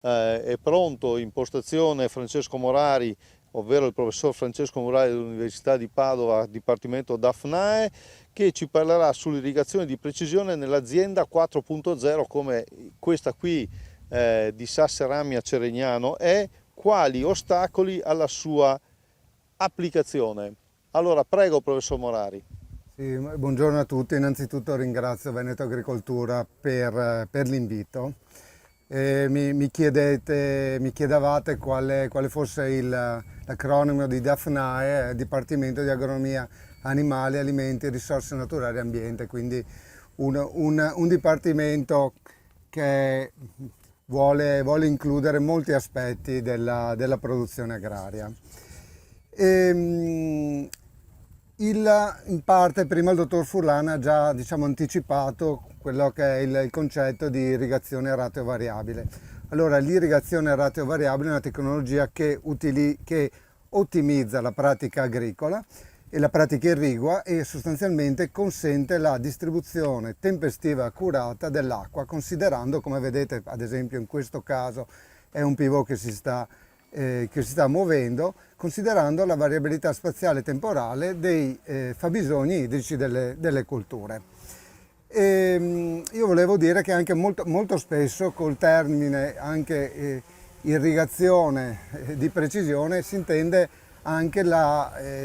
È pronto in postazione Francesco Morari, ovvero il professor Francesco Morari dell'Università di Padova, Dipartimento DAFNAE, che ci parlerà sull'irrigazione di precisione nell'azienda 4.0 come questa qui di Sasseramia Ceregnano è, quali ostacoli alla sua applicazione. Allora, prego professor Morari. Sì, buongiorno a tutti, innanzitutto ringrazio Veneto Agricoltura per l'invito. Mi chiedevate quale fosse l'acronimo di DAFNAE, Dipartimento di Agronomia Animali, Alimenti, Risorse Naturali e Ambiente, quindi un dipartimento che vuole includere molti aspetti della produzione agraria. Ehm, In parte prima il dottor Furlan ha già anticipato quello che è il concetto di irrigazione a ratio variabile. Allora, l'irrigazione a ratio variabile è una tecnologia che ottimizza la pratica agricola e la pratica irrigua e sostanzialmente consente la distribuzione tempestiva e accurata dell'acqua, considerando, come vedete ad esempio in questo caso è un pivot che si sta muovendo, considerando la variabilità spaziale temporale dei fabbisogni idrici delle colture. Io volevo dire che anche molto spesso col termine anche irrigazione di precisione si intende anche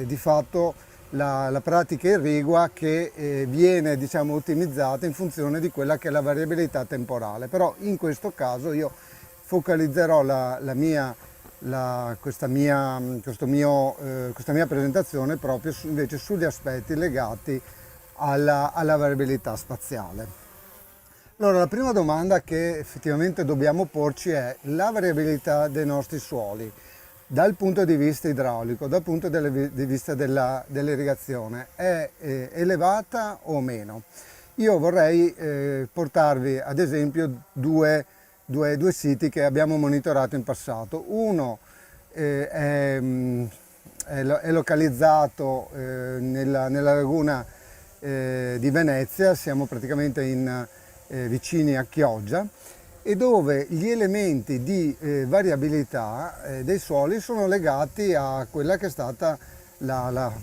di fatto la pratica irrigua che viene ottimizzata in funzione di quella che è la variabilità temporale. Però in questo caso io focalizzerò questa mia presentazione proprio invece sugli aspetti legati alla variabilità spaziale. Allora, la prima domanda che effettivamente dobbiamo porci è la variabilità dei nostri suoli dal punto di vista idraulico, dal punto di vista dell'irrigazione, è elevata o meno? Io vorrei portarvi ad esempio due siti che abbiamo monitorato in passato. Uno è localizzato nella laguna di Venezia, siamo praticamente vicini a Chioggia, e dove gli elementi di variabilità dei suoli sono legati a quella che è stata la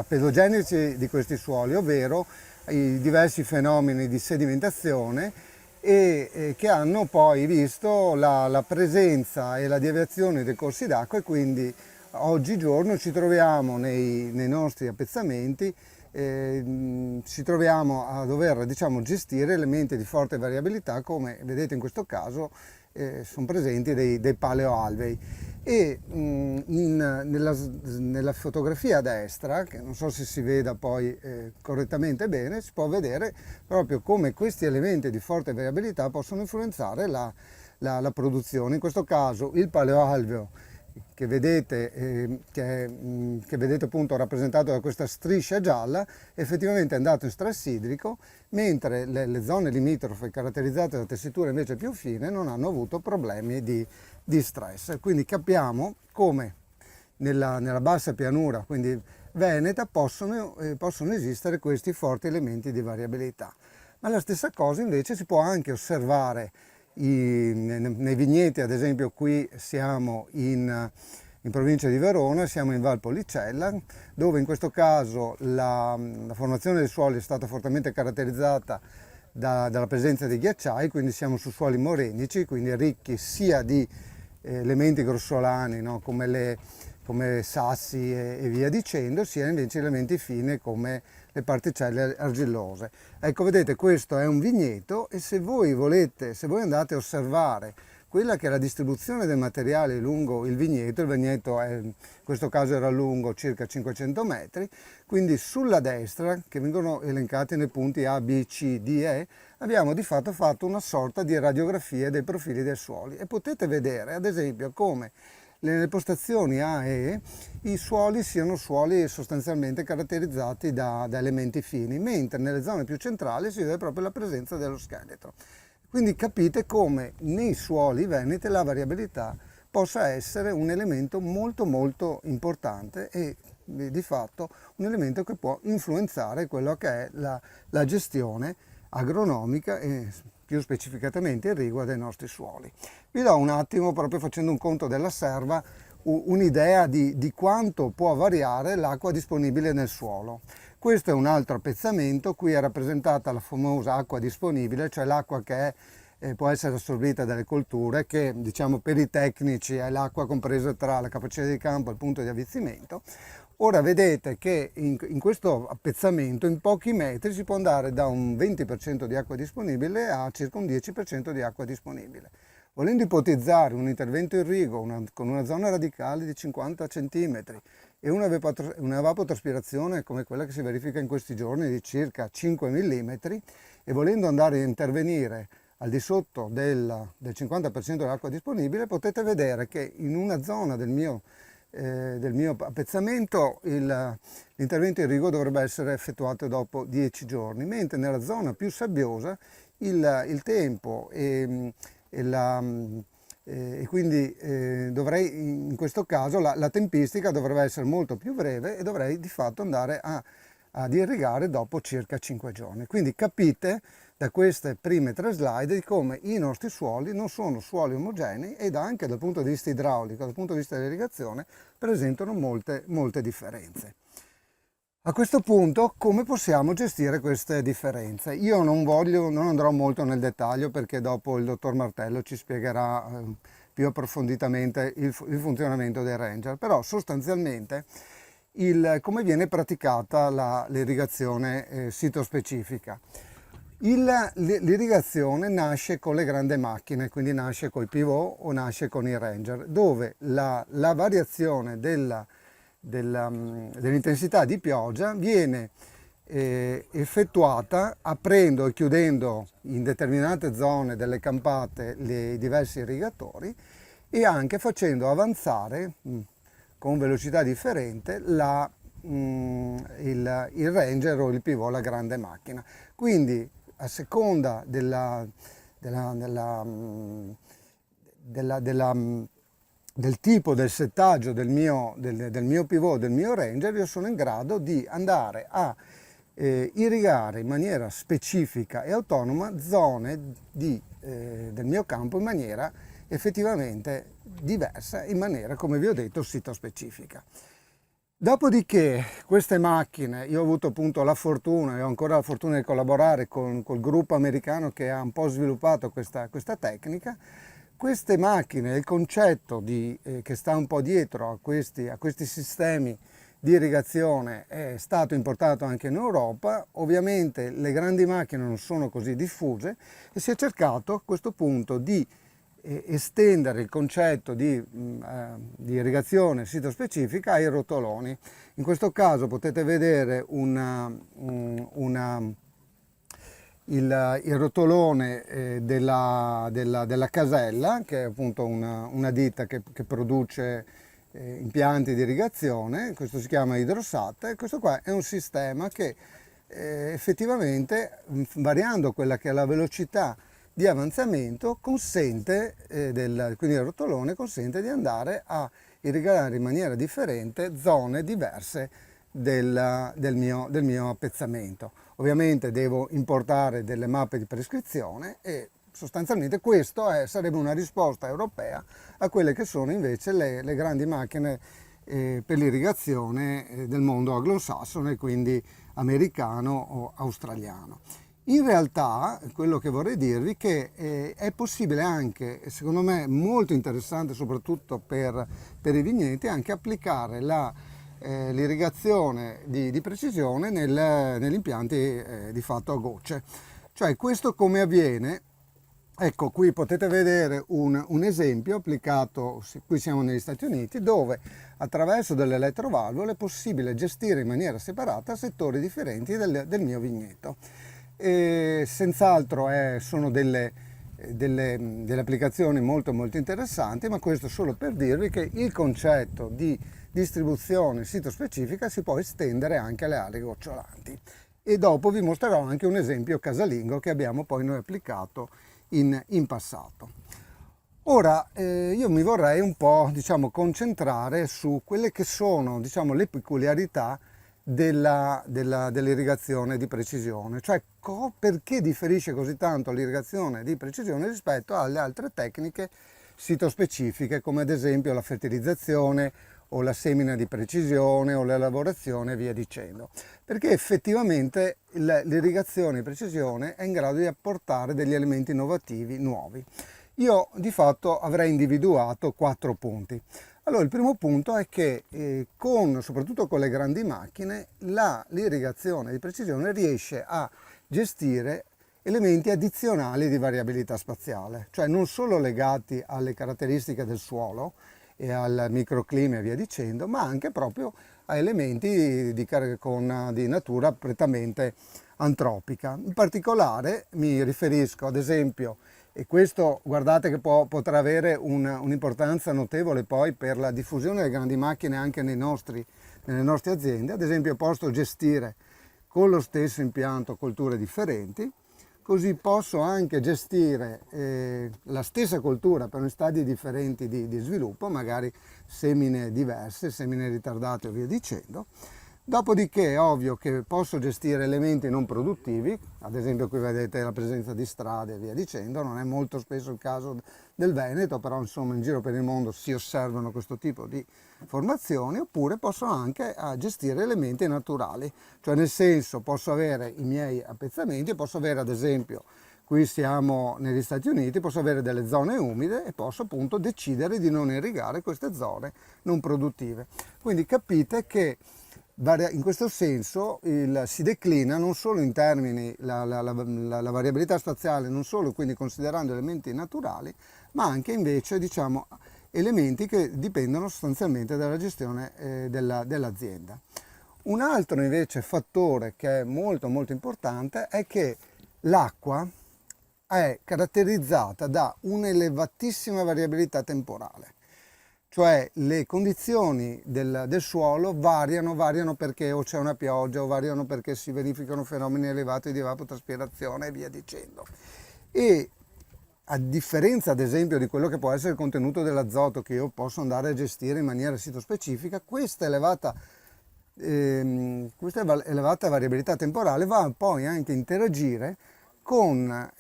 pedogenesi di questi suoli, ovvero i diversi fenomeni di sedimentazione e che hanno poi visto la presenza e la deviazione dei corsi d'acqua, e quindi oggigiorno ci troviamo nei nostri appezzamenti, ci troviamo a dover gestire elementi di forte variabilità, come vedete in questo caso sono presenti dei paleoalvei. E nella fotografia a destra, che non so se si veda poi correttamente bene, si può vedere proprio come questi elementi di forte variabilità possono influenzare la produzione. In questo caso il paleoalveo che vedete appunto rappresentato da questa striscia gialla, effettivamente è andato in stress idrico, mentre le zone limitrofe caratterizzate da tessiture invece più fine non hanno avuto problemi di stress. Quindi capiamo come nella bassa pianura, quindi veneta, possono esistere questi forti elementi di variabilità. Ma la stessa cosa invece si può anche osservare nei vigneti. Ad esempio qui siamo in provincia di Verona, siamo in Val Policella, dove in questo caso la formazione dei suoli è stata fortemente caratterizzata dalla presenza di ghiacciai, quindi siamo su suoli morenici, quindi ricchi sia di elementi grossolani, no? come sassi e via dicendo, sia invece elementi fini come le particelle argillose. Ecco, vedete, questo è un vigneto, e se voi andate a osservare quella che è la distribuzione del materiale lungo il vigneto in questo caso era lungo circa 500 metri, quindi sulla destra, che vengono elencati nei punti A, B, C, D, E, abbiamo di fatto fatto una sorta di radiografia dei profili dei suoli, e potete vedere ad esempio come nelle postazioni A e E i suoli siano suoli sostanzialmente caratterizzati da elementi fini, mentre nelle zone più centrali si vede proprio la presenza dello scheletro. Quindi capite come nei suoli veneti la variabilità possa essere un elemento molto molto importante e di fatto un elemento che può influenzare quello che è la gestione agronomica e più specificatamente irrigua dei nostri suoli. Vi do un attimo, proprio facendo un conto della serva, un'idea di quanto può variare l'acqua disponibile nel suolo. Questo è un altro appezzamento, qui è rappresentata la famosa acqua disponibile, cioè l'acqua che può essere assorbita dalle colture, che diciamo per i tecnici è l'acqua compresa tra la capacità di campo e il punto di avvizzimento. Ora vedete che in questo appezzamento in pochi metri si può andare da un 20% di acqua disponibile a circa un 10% di acqua disponibile. Volendo ipotizzare un intervento irrigo con una zona radicale di 50 cm e una evapotranspirazione come quella che si verifica in questi giorni di circa 5 mm, e volendo andare a intervenire al di sotto del 50% dell'acqua disponibile, potete vedere che in una zona del mio appezzamento l'intervento irrigo dovrebbe essere effettuato dopo 10 giorni, mentre nella zona più sabbiosa il tempo e quindi dovrei, in questo caso la tempistica dovrebbe essere molto più breve e dovrei di fatto andare ad irrigare dopo circa 5 giorni. Quindi capite da queste prime 3 slide di come i nostri suoli non sono suoli omogenei ed anche dal punto di vista idraulico, dal punto di vista dell'irrigazione, presentano molte differenze. A questo punto, come possiamo gestire queste differenze? Io non andrò molto nel dettaglio perché dopo il dottor Martello ci spiegherà più approfonditamente il funzionamento dei Ranger, però sostanzialmente come viene praticata l'irrigazione sitospecifica. L'irrigazione nasce con le grandi macchine, quindi nasce col pivot o nasce con i Ranger, dove la variazione dell'intensità di pioggia viene effettuata aprendo e chiudendo in determinate zone delle campate i diversi irrigatori e anche facendo avanzare con velocità differente il Ranger o il pivot, la grande macchina. Quindi a seconda del tipo del settaggio del mio pivot, del mio Ranger, io sono in grado di andare a irrigare in maniera specifica e autonoma zone del mio campo in maniera effettivamente diversa, in maniera, come vi ho detto, sitospecifica. Dopodiché queste macchine, io ho avuto appunto la fortuna e ho ancora la fortuna di collaborare col gruppo americano che ha un po' sviluppato questa tecnica. Queste macchine, il concetto che sta un po' dietro a questi sistemi di irrigazione è stato importato anche in Europa. Ovviamente le grandi macchine non sono così diffuse e si è cercato a questo punto di estendere il concetto di irrigazione sitospecifica ai rotoloni. In questo caso potete vedere il rotolone della Casella, che è appunto una ditta che produce impianti di irrigazione. Questo si chiama Hydrosat e questo qua è un sistema che effettivamente, variando quella che è la velocità di avanzamento, consente, quindi il rotolone consente di andare a irrigare in maniera differente zone diverse del mio appezzamento. Ovviamente devo importare delle mappe di prescrizione e sostanzialmente questo sarebbe una risposta europea a quelle che sono invece le grandi macchine per l'irrigazione del mondo anglosassone, quindi americano o australiano. In realtà quello che vorrei dirvi è che è possibile anche, secondo me molto interessante soprattutto per i vigneti, anche applicare l'irrigazione di precisione negli impianti di fatto a gocce. Cioè questo come avviene? Ecco, qui potete vedere un esempio applicato, qui siamo negli Stati Uniti, dove attraverso delle elettrovalvole è possibile gestire in maniera separata settori differenti del mio vigneto. Senz'altro sono delle applicazioni molto interessanti, ma questo solo per dirvi che il concetto di distribuzione sitospecifica si può estendere anche alle aree gocciolanti. E dopo vi mostrerò anche un esempio casalingo che abbiamo poi noi applicato in passato. Ora io mi vorrei un po' concentrare su quelle che sono le peculiarità dell'irrigazione di precisione, cioè perché differisce così tanto l'irrigazione di precisione rispetto alle altre tecniche sitospecifiche, come ad esempio la fertilizzazione o la semina di precisione o la lavorazione e via dicendo, perché effettivamente l'irrigazione di precisione è in grado di apportare degli elementi innovativi nuovi. Io di fatto avrei individuato 4 punti. Allora, il primo punto è che soprattutto con le grandi macchine l'irrigazione di precisione riesce a gestire elementi addizionali di variabilità spaziale, cioè non solo legati alle caratteristiche del suolo e al microclima e via dicendo, ma anche proprio a elementi di natura prettamente antropica. In particolare mi riferisco ad esempio, e questo guardate che potrà avere un'importanza notevole poi per la diffusione delle grandi macchine anche nelle nostre aziende, ad esempio posso gestire con lo stesso impianto colture differenti, così posso anche gestire la stessa coltura per stadi differenti di sviluppo, magari semine diverse, semine ritardate e via dicendo. Dopodiché è ovvio che posso gestire elementi non produttivi, ad esempio qui vedete la presenza di strade e via dicendo, non è molto spesso il caso del Veneto, però insomma in giro per il mondo si osservano questo tipo di formazioni, oppure posso anche gestire elementi naturali, cioè nel senso posso avere i miei appezzamenti, posso avere ad esempio, qui siamo negli Stati Uniti, posso avere delle zone umide e posso appunto decidere di non irrigare queste zone non produttive. Quindi capite che in questo senso si declina non solo in termini la variabilità spaziale, non solo quindi considerando elementi naturali, ma anche invece diciamo elementi che dipendono sostanzialmente dalla gestione dell'azienda. Un altro invece fattore che è molto molto importante è che l'acqua è caratterizzata da un'elevatissima variabilità temporale. Cioè le condizioni del suolo variano perché o c'è una pioggia o variano perché si verificano fenomeni elevati di evapotranspirazione e via dicendo. E a differenza ad esempio di quello che può essere il contenuto dell'azoto che io posso andare a gestire in maniera sitospecifica, questa elevata variabilità temporale va poi anche a interagire con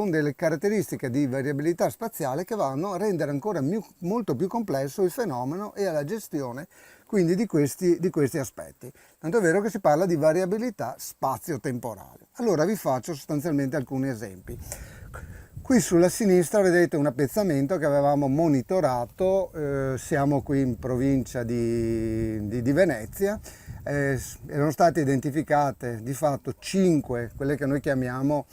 delle caratteristiche di variabilità spaziale che vanno a rendere ancora molto più complesso il fenomeno e la gestione quindi di questi aspetti. Tanto è vero che si parla di variabilità spazio-temporale. Allora vi faccio sostanzialmente alcuni esempi. Qui sulla sinistra vedete un appezzamento che avevamo monitorato, siamo qui in provincia di Venezia, erano state identificate di fatto 5, quelle che noi chiamiamo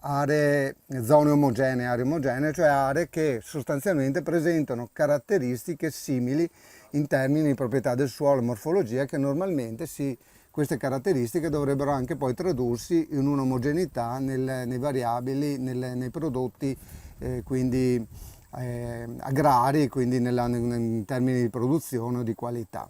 zone omogenee, aree omogenee, cioè aree che sostanzialmente presentano caratteristiche simili in termini di proprietà del suolo, morfologia, che normalmente queste caratteristiche dovrebbero anche poi tradursi in un'omogeneità nei variabili, nei prodotti quindi agrari, quindi in termini di produzione o di qualità.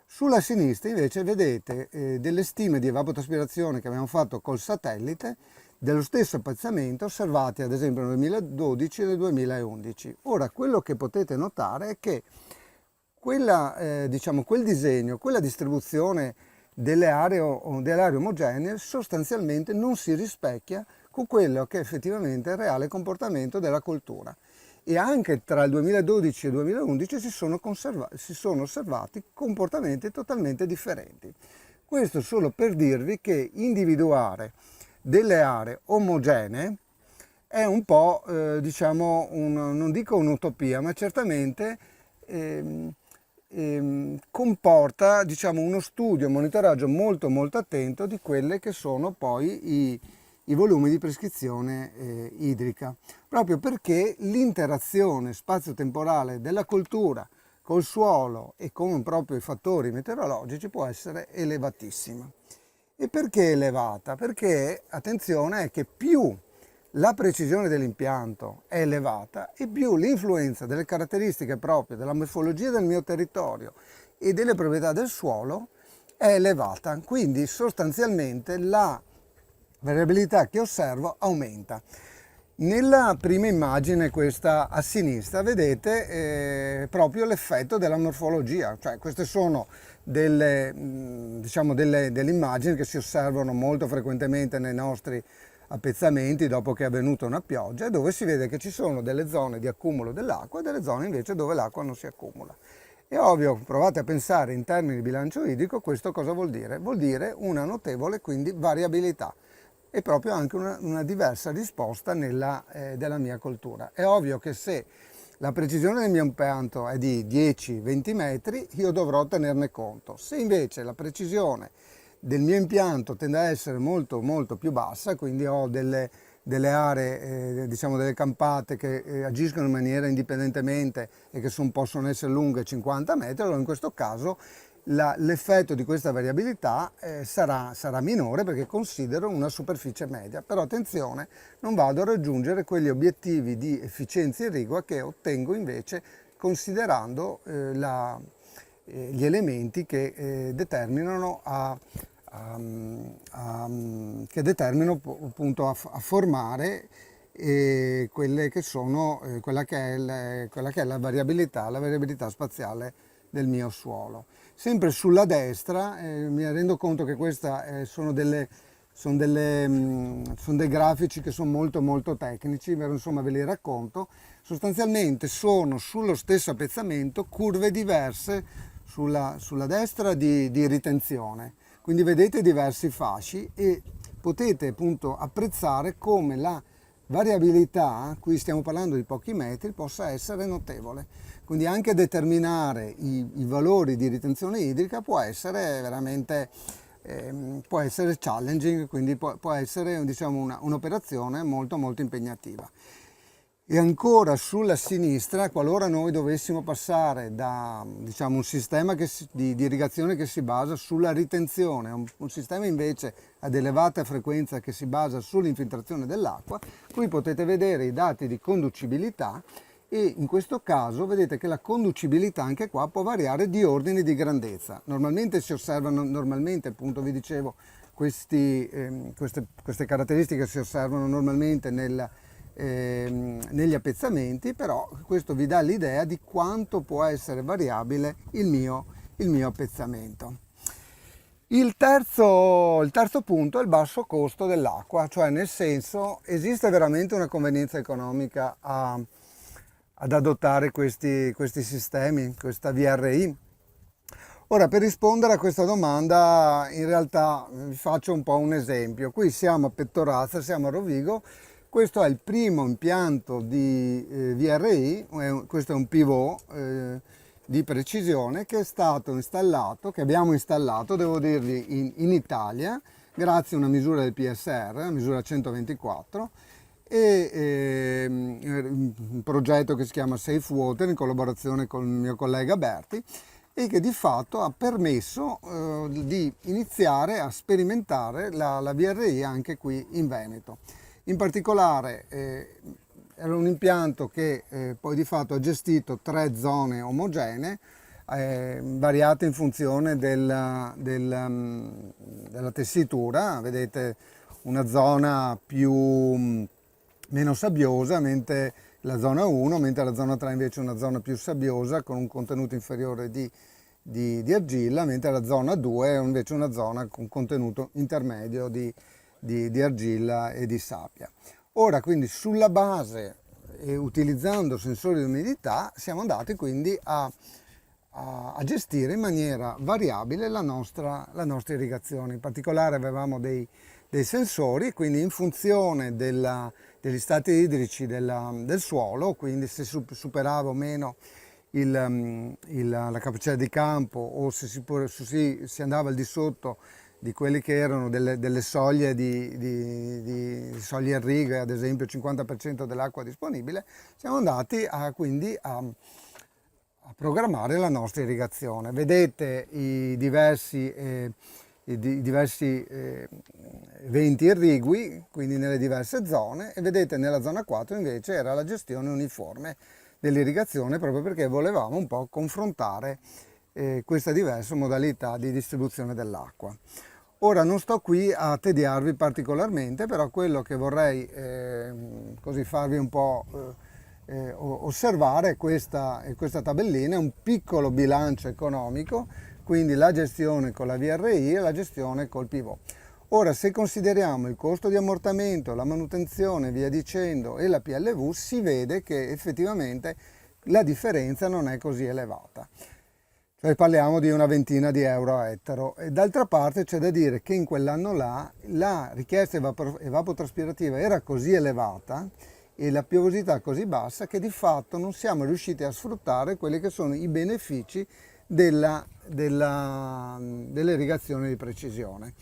Sulla sinistra invece vedete delle stime di evapotranspirazione che abbiamo fatto col satellite dello stesso appezzamento osservati ad esempio nel 2012 e nel 2011. Ora quello che potete notare è che quel disegno, quella distribuzione delle aree omogenee sostanzialmente non si rispecchia con quello che effettivamente è il reale comportamento della coltura. E anche tra il 2012 e il 2011 si sono osservati comportamenti totalmente differenti. Questo solo per dirvi che individuare delle aree omogenee è un po', non dico un'utopia, ma certamente comporta uno studio, un monitoraggio molto molto attento di quelle che sono poi i volumi di prescrizione idrica, proprio perché l'interazione spazio-temporale della coltura col suolo e con proprio i fattori meteorologici può essere elevatissima. E perché elevata? Perché, attenzione, è che più la precisione dell'impianto è elevata e più l'influenza delle caratteristiche proprie della morfologia del mio territorio e delle proprietà del suolo è elevata. Quindi sostanzialmente la variabilità che osservo aumenta. Nella prima immagine, questa a sinistra, vedete proprio l'effetto della morfologia, cioè queste sono delle immagini che si osservano molto frequentemente nei nostri appezzamenti dopo che è avvenuta una pioggia, dove si vede che ci sono delle zone di accumulo dell'acqua e delle zone invece dove l'acqua non si accumula. È ovvio, provate a pensare in termini di bilancio idrico, questo cosa vuol dire? Vuol dire una notevole quindi variabilità e proprio anche una diversa risposta della mia coltura. È ovvio che se la precisione del mio impianto è di 10-20 metri, io dovrò tenerne conto. Se invece la precisione del mio impianto tende a essere molto molto più bassa, quindi ho delle aree, delle campate che agiscono in maniera indipendentemente e che possono essere lunghe 50 metri, allora in questo caso l'effetto di questa variabilità sarà minore perché considero una superficie media. Però attenzione, non vado a raggiungere quegli obiettivi di efficienza irrigua che ottengo invece considerando gli elementi che determinano appunto a formare quella che è la variabilità spaziale del mio suolo. Sempre sulla destra mi rendo conto che questa sono dei grafici che sono molto molto tecnici, insomma ve li racconto. Sostanzialmente sono sullo stesso appezzamento curve diverse sulla destra di ritenzione, quindi vedete diversi fasci e potete appunto apprezzare come la variabilità, qui stiamo parlando di pochi metri, possa essere notevole. Quindi anche determinare i valori di ritenzione idrica può essere veramente può essere challenging, quindi può essere un'operazione molto molto impegnativa. E ancora sulla sinistra, qualora noi dovessimo passare da un sistema di irrigazione che si basa sulla ritenzione, un sistema invece ad elevata frequenza che si basa sull'infiltrazione dell'acqua, qui potete vedere i dati di conducibilità e in questo caso vedete che la conducibilità anche qua può variare di ordini di grandezza. Normalmente si osservano, appunto vi dicevo, queste caratteristiche si osservano normalmente negli appezzamenti, però questo vi dà l'idea di quanto può essere variabile il mio appezzamento. Il terzo punto è il basso costo dell'acqua, cioè nel senso esiste veramente una convenienza economica ad adottare questi sistemi, questa VRI. Ora, per rispondere a questa domanda, in realtà vi faccio un po' un esempio. Qui siamo a Pettorazza, siamo a Rovigo, questo è il primo impianto di VRI, questo è un pivot di precisione che è stato installato, che abbiamo installato, devo dirvi, in Italia, grazie a una misura del PSR, la misura 124, e un progetto che si chiama Safe Water in collaborazione con il mio collega Berti e che di fatto ha permesso di iniziare a sperimentare la VRI anche qui in Veneto. In particolare era un impianto che poi di fatto ha gestito 3 zone omogenee variate in funzione della tessitura. Vedete una zona meno sabbiosa, mentre la zona 1, mentre la zona 3 invece è una zona più sabbiosa con un contenuto inferiore di argilla, mentre la zona 2 è invece una zona con contenuto intermedio di argilla e di sabbia. Ora quindi sulla base e utilizzando sensori di umidità siamo andati quindi a gestire in maniera variabile la nostra irrigazione. In particolare avevamo dei sensori, quindi in funzione degli stati idrici del suolo, quindi se superava o meno la capacità di campo o se si andava al di sotto di quelli che erano delle soglie di soglie irrigue, ad esempio il 50% dell'acqua disponibile, siamo andati quindi a programmare la nostra irrigazione. Vedete i diversi venti irrigui, quindi nelle diverse zone, e vedete nella zona 4 invece era la gestione uniforme dell'irrigazione, proprio perché volevamo un po' confrontare questa diversa modalità di distribuzione dell'acqua. Ora non sto qui a tediarvi particolarmente, però quello che vorrei così farvi un po' osservare è questa tabellina, è un piccolo bilancio economico, quindi la gestione con la VRI e la gestione col pivot. Ora, se consideriamo il costo di ammortamento, la manutenzione, via dicendo, e la PLV, si vede che effettivamente la differenza non è così elevata. Cioè parliamo di una ventina di euro a ettaro. E d'altra parte c'è da dire che in quell'anno là la richiesta evapotraspirativa era così elevata e la piovosità così bassa che di fatto non siamo riusciti a sfruttare quelli che sono i benefici dell'irrigazione di precisione.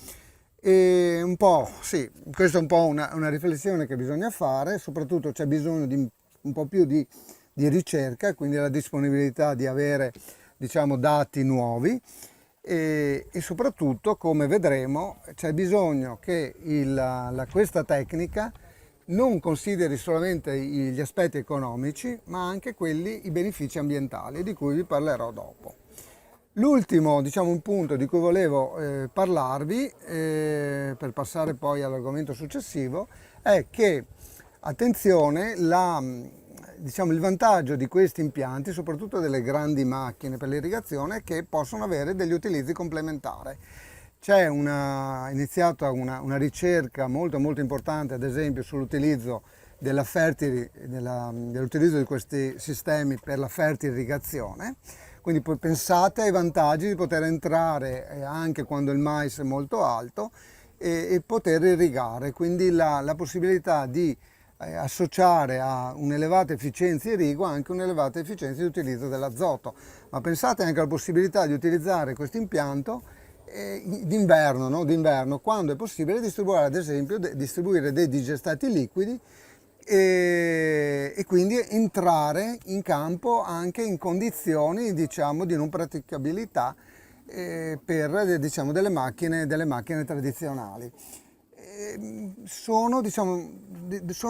E un po', sì, questa è un po' una riflessione che bisogna fare, soprattutto c'è bisogno di un po' più di ricerca, quindi la disponibilità di avere, diciamo, dati nuovi e soprattutto, come vedremo, c'è bisogno che questa tecnica non consideri solamente gli aspetti economici, ma anche i benefici ambientali, di cui vi parlerò dopo. L'ultimo, diciamo, un punto di cui volevo parlarvi, per passare poi all'argomento successivo, è che, attenzione, diciamo, il vantaggio di questi impianti, soprattutto delle grandi macchine per l'irrigazione, è che possono avere degli utilizzi complementari. C'è iniziata una ricerca molto molto importante, ad esempio, sull'utilizzo dell'utilizzo di questi sistemi per la fertirrigazione. Quindi poi pensate ai vantaggi di poter entrare anche quando il mais è molto alto e poter irrigare, quindi la possibilità di associare a un'elevata efficienza irrigo anche un'elevata efficienza di utilizzo dell'azoto. Ma pensate anche alla possibilità di utilizzare questo impianto d'inverno, no? D'inverno, quando è possibile distribuire, ad esempio, distribuire dei digestati liquidi e quindi entrare in campo anche in condizioni, diciamo, di non praticabilità per, diciamo, delle macchine tradizionali. Sono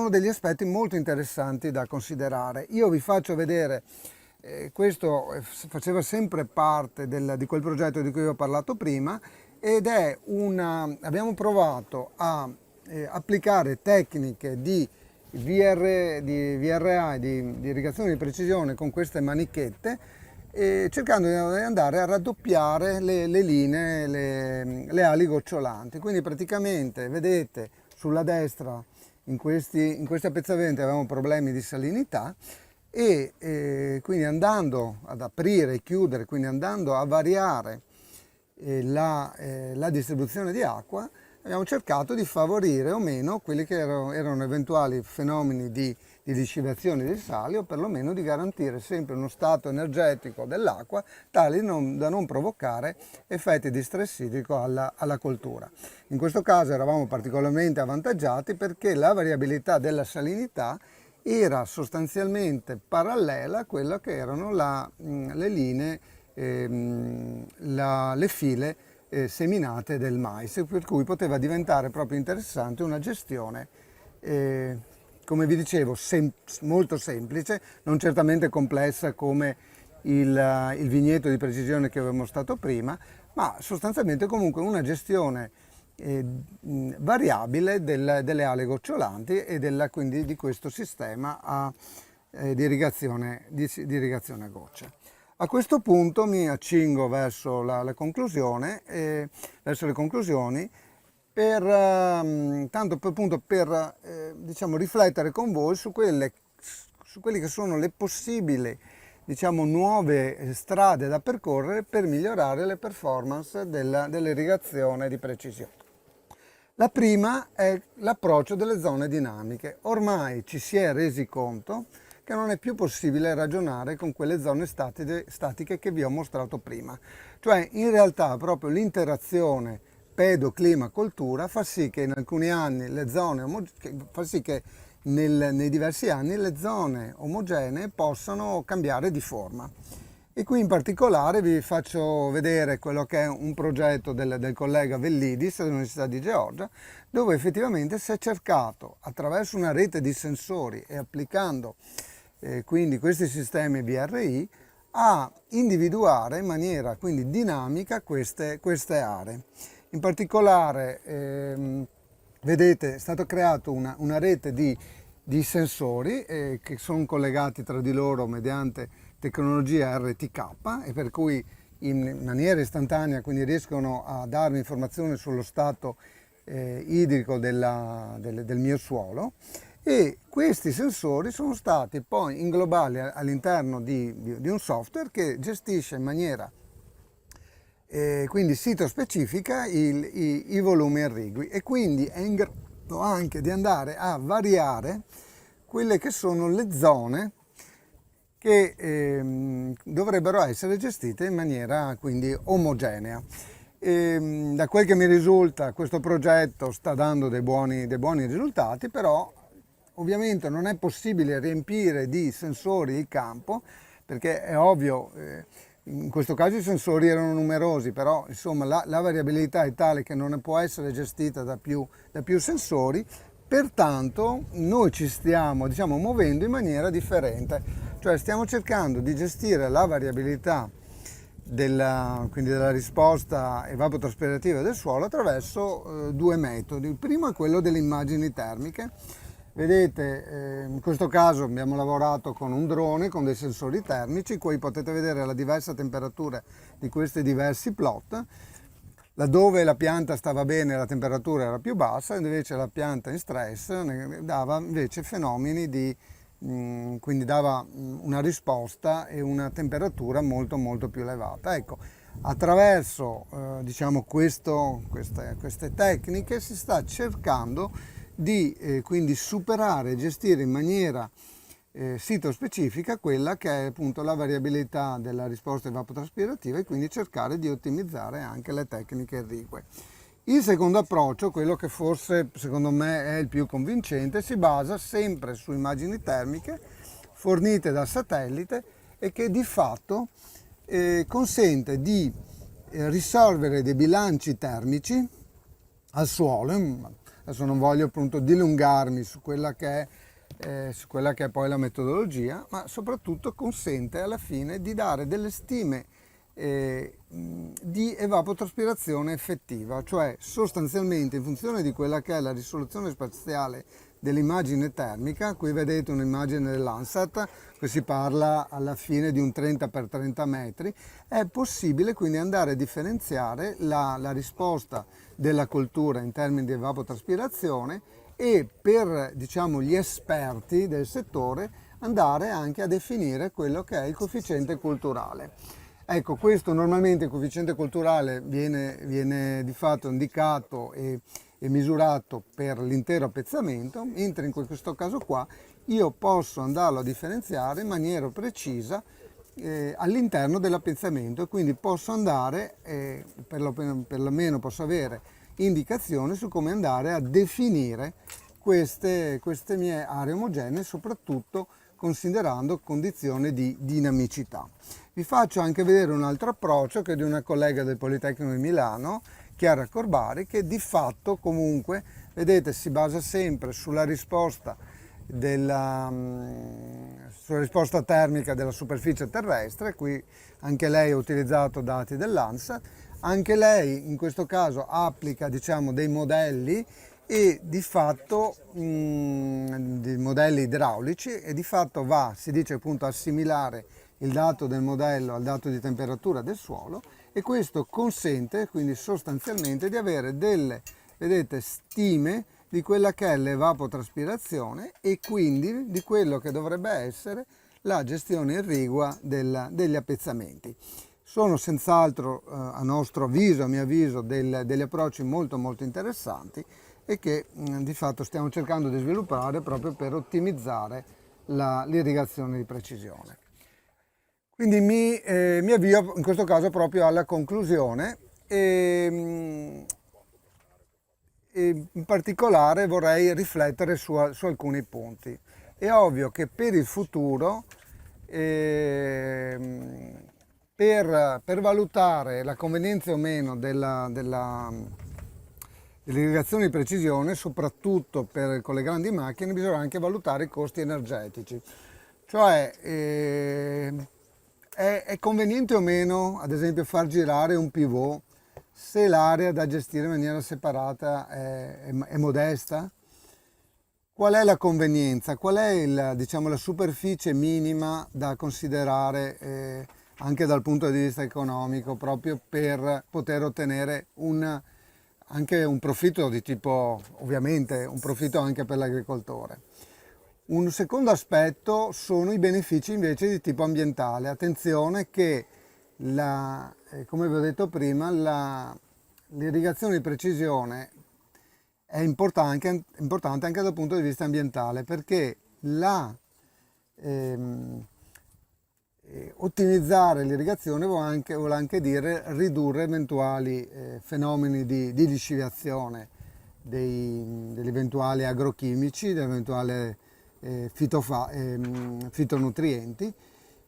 degli aspetti molto interessanti da considerare. Io vi faccio vedere, questo faceva sempre parte di quel progetto di cui vi ho parlato prima, ed è abbiamo provato a applicare tecniche di VRA, di irrigazione di precisione con queste manichette, cercando di andare a raddoppiare le linee, le ali gocciolanti. Quindi praticamente vedete sulla destra in questi appezzamenti avevamo problemi di salinità e quindi andando ad aprire e chiudere, quindi andando a variare la distribuzione di acqua, abbiamo cercato di favorire o meno quelli che erano eventuali fenomeni di liscivazione dei sali, o perlomeno di garantire sempre uno stato energetico dell'acqua tale da non provocare effetti di stress idrico alla coltura. In questo caso eravamo particolarmente avvantaggiati perché la variabilità della salinità era sostanzialmente parallela a quella che erano le linee, le file seminate del mais, per cui poteva diventare proprio interessante una gestione, come vi dicevo, molto semplice, non certamente complessa come il vigneto di precisione che avevamo stato prima, ma sostanzialmente comunque una gestione variabile delle ali gocciolanti e quindi di questo sistema di irrigazione a goccia. A questo punto mi accingo verso le conclusioni, per diciamo, riflettere con voi su quelle che sono le possibili, diciamo, nuove strade da percorrere per migliorare le performance dell'irrigazione di precisione. La prima è l'approccio delle zone dinamiche. Ormai ci si è resi conto che non è più possibile ragionare con quelle zone statiche che vi ho mostrato prima. Cioè, in realtà, proprio l'interazione pedo-clima-coltura fa sì che in alcuni anni nei diversi anni le zone omogenee possano cambiare di forma. E qui in particolare vi faccio vedere quello che è un progetto del collega Vellidis dell'Università di Georgia, dove effettivamente si è cercato, attraverso una rete di sensori e applicando quindi questi sistemi VRI, a individuare in maniera quindi dinamica queste aree. In particolare, vedete, è stata creata una rete di sensori che sono collegati tra di loro mediante tecnologia RTK e per cui in maniera istantanea quindi riescono a darmi informazioni sullo stato idrico del mio suolo, e questi sensori sono stati poi inglobati all'interno di un software che gestisce in maniera quindi sito specifica i volumi irrigui, e quindi è in grado anche di andare a variare quelle che sono le zone che dovrebbero essere gestite in maniera quindi omogenea. Da quel che mi risulta questo progetto sta dando dei buoni risultati, però ovviamente non è possibile riempire di sensori il campo, perché è ovvio, in questo caso i sensori erano numerosi, però insomma la variabilità è tale che non può essere gestita da più sensori. Pertanto noi ci stiamo, diciamo, muovendo in maniera differente, cioè stiamo cercando di gestire la variabilità quindi della risposta evapotranspirativa del suolo attraverso due metodi. Il primo è quello delle immagini termiche. Vedete, in questo caso abbiamo lavorato con un drone con dei sensori termici, qui potete vedere la diversa temperatura di questi diversi plot. Laddove la pianta stava bene la temperatura era più bassa, invece la pianta in stress dava invece fenomeni quindi dava una risposta e una temperatura molto molto più elevata. Ecco, attraverso diciamo queste tecniche si sta cercando di quindi superare e gestire in maniera sito specifica quella che è appunto la variabilità della risposta evapotranspirativa, e quindi cercare di ottimizzare anche le tecniche irrigue. Il secondo approccio, quello che forse secondo me è il più convincente, si basa sempre su immagini termiche fornite dal satellite e che di fatto consente di risolvere dei bilanci termici al suolo. Adesso non voglio appunto dilungarmi su quella che è poi la metodologia, ma soprattutto consente alla fine di dare delle stime di evapotranspirazione effettiva, cioè sostanzialmente in funzione di quella che è la risoluzione spaziale dell'immagine termica. Qui vedete un'immagine dell'Landsat, qui si parla alla fine di un 30 x 30 metri, è possibile quindi andare a differenziare la risposta della coltura in termini di evapotranspirazione e per, diciamo, gli esperti del settore andare anche a definire quello che è il coefficiente culturale. Ecco, questo normalmente il coefficiente culturale viene di fatto indicato e misurato per l'intero appezzamento, mentre in questo caso qua io posso andarlo a differenziare in maniera precisa all'interno dell'appezzamento, e quindi posso andare, perlomeno posso avere indicazioni su come andare a definire queste mie aree omogenee, soprattutto considerando condizioni di dinamicità. Vi faccio anche vedere un altro approccio che è di una collega del Politecnico di Milano, Chiara Corbari, che di fatto comunque, vedete, si basa sempre sulla risposta termica della superficie terrestre. Qui anche lei ha utilizzato dati dell'ANSAT, anche lei in questo caso applica, diciamo, dei modelli e di fatto dei modelli idraulici, e di fatto si dice appunto assimilare il dato del modello al dato di temperatura del suolo, e questo consente quindi sostanzialmente di avere delle, vedete, stime di quella che è l'evapotranspirazione e quindi di quello che dovrebbe essere la gestione irrigua degli appezzamenti. Sono senz'altro, a nostro avviso, a mio avviso, degli approcci molto molto interessanti e che di fatto stiamo cercando di sviluppare proprio per ottimizzare l'irrigazione di precisione. Quindi mi avvio in questo caso proprio alla conclusione e in particolare vorrei riflettere su alcuni punti. È ovvio che per il futuro, per valutare la convenienza o meno dell'irrigazione di precisione, soprattutto con le grandi macchine, bisogna anche valutare i costi energetici. Cioè è conveniente o meno, ad esempio, far girare un pivot se l'area da gestire in maniera separata è modesta. Qual è la convenienza? Qual è diciamo, la superficie minima da considerare anche dal punto di vista economico, proprio per poter ottenere anche un profitto di tipo, ovviamente, un profitto anche per l'agricoltore? Un secondo aspetto sono i benefici invece di tipo ambientale. Attenzione che, come vi ho detto prima, l'irrigazione di precisione è importante anche dal punto di vista ambientale, perché ottimizzare l'irrigazione vuol anche dire ridurre eventuali fenomeni di lisciviazione degli eventuali agrochimici, degli eventuali fitonutrienti,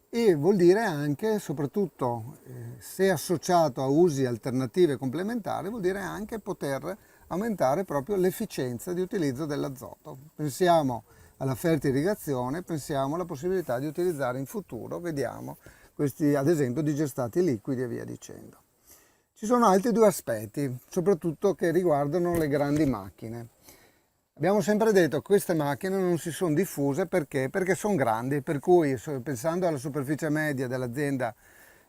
e vuol dire anche, soprattutto se associato a usi alternativi e complementari, vuol dire anche poter aumentare proprio l'efficienza di utilizzo dell'azoto. Pensiamo alla fertirrigazione, pensiamo alla possibilità di utilizzare in futuro, vediamo, questi ad esempio digestati liquidi e via dicendo. Ci sono altri due aspetti, soprattutto che riguardano le grandi macchine. Abbiamo sempre detto che queste macchine non si sono diffuse perché sono grandi, per cui pensando alla superficie media dell'azienda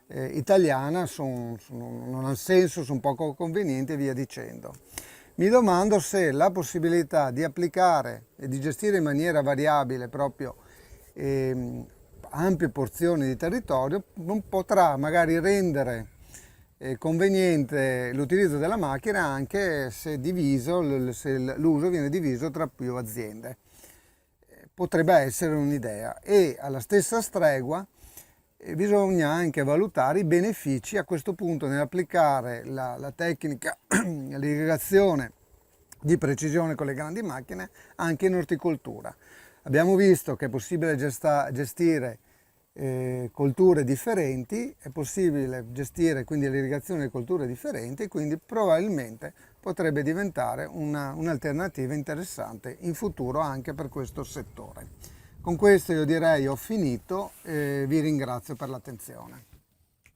italiana non ha senso, sono poco convenienti e via dicendo. Mi domando se la possibilità di applicare e di gestire in maniera variabile proprio ampie porzioni di territorio non potrà magari rendere conveniente l'utilizzo della macchina anche se l'uso viene diviso tra più aziende. Potrebbe essere un'idea, e alla stessa stregua bisogna anche valutare i benefici a questo punto nell'applicare la tecnica, l'irrigazione di precisione con le grandi macchine anche in orticoltura. Abbiamo visto che è possibile gestire colture differenti, è possibile gestire quindi l'irrigazione di colture differenti, quindi probabilmente potrebbe diventare un'alternativa interessante in futuro anche per questo settore. Con questo io direi ho finito e vi ringrazio per l'attenzione.